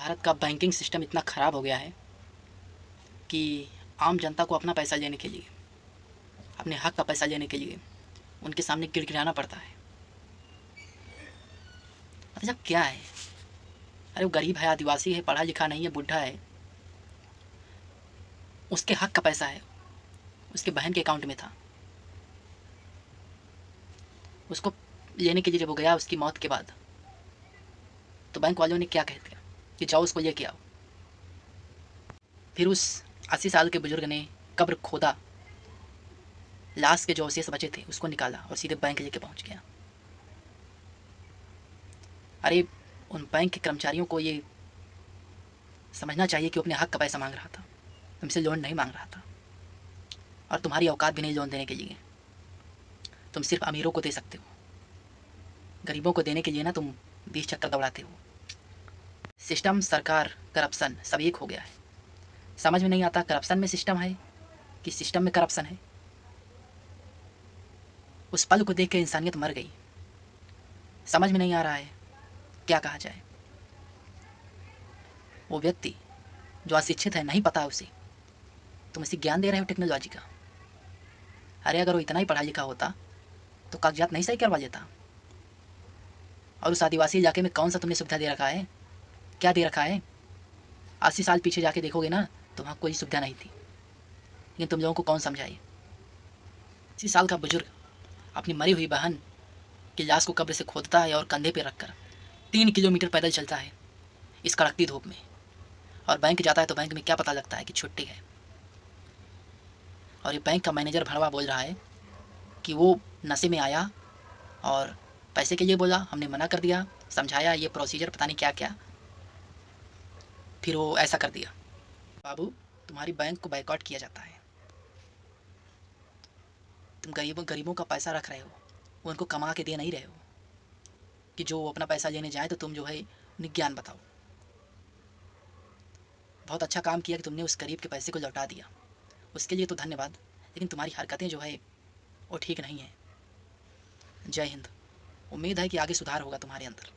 भारत का banking system इतना ख़राब हो गया है कि आम जनता को अपना पैसा लेने के लिए, अपने हक का पैसा लेने के लिए उनके सामने गिड़गिड़ाना पड़ता है। मतलब क्या है? अरे वो गरीब है, आदिवासी है, पढ़ा लिखा नहीं है, बुढ़ा है, उसके हक का पैसा है, उसके बहन के अकाउंट में था। उसको लेने के लिए जब वो गया उसकी मौत के बाद, तो बैंक वालों ने क्या कह दिया कि जाओ उसको लेके आओ। फिर उस 80 साल के बुजुर्ग ने कब्र खोदा, लाश के जो अवशेष बचे थे उसको निकाला और सीधे बैंक लेके पहुंच गया। अरे उन बैंक के कर्मचारियों को ये समझना चाहिए कि वो अपने हक का पैसा मांग रहा था, तुमसे लोन नहीं मांग रहा था। और तुम्हारी औकात भी नहीं लोन देने के लिए, तुम सिर्फ अमीरों को दे सकते हो, गरीबों को देने के लिए ना तुम 20 चक्कर दौड़ाते हो। सिस्टम, सरकार, करप्शन सब एक हो गया है। समझ में नहीं आता करप्शन में सिस्टम है कि सिस्टम में करप्शन है। उस पल को देख के इंसानियत मर गई। समझ में नहीं आ रहा है क्या कहा जाए। वो व्यक्ति जो अशिक्षित है, नहीं पता है उसे, तुम इसे ज्ञान दे रहे हो टेक्नोलॉजी का। अरे अगर वो इतना ही पढ़ा लिखा होता तो कागजात नहीं सही करवा लेता। और उस आदिवासी इलाके में कौन सा तुमने सुविधा दे रखा है? क्या दे रखा है? 80 साल पीछे जाके देखोगे ना तो वहाँ कोई सुविधा नहीं थी, लेकिन तुम लोगों को कौन समझाए। 80 साल का बुजुर्ग अपनी मरी हुई बहन की लाश को कब्र से खोदता है और कंधे पे रखकर 3 किलोमीटर पैदल चलता है इस कड़कती धूप में। और बैंक जाता है तो बैंक में क्या पता लगता है कि छुट्टी है। और ये बैंक का मैनेजर भड़वा बोल रहा है कि वो नशे में आया और पैसे के लिए बोला, हमने मना कर दिया, समझाया, ये प्रोसीजर पता नहीं क्या क्या, फिर वो ऐसा कर दिया। बाबू, तुम्हारी बैंक को बाइकआउट किया जाता है। तुम गरीबों का पैसा रख रहे हो, वो उनको कमा के दे नहीं रहे हो कि जो अपना पैसा लेने जाए तो तुम जो है उन्हें ज्ञान बताओ। बहुत अच्छा काम किया कि तुमने उस गरीब के पैसे को लौटा दिया, उसके लिए तो धन्यवाद, लेकिन तुम्हारी हरकतें जो है वो ठीक नहीं हैं। जय हिंद। उम्मीद है कि आगे सुधार होगा तुम्हारे अंदर।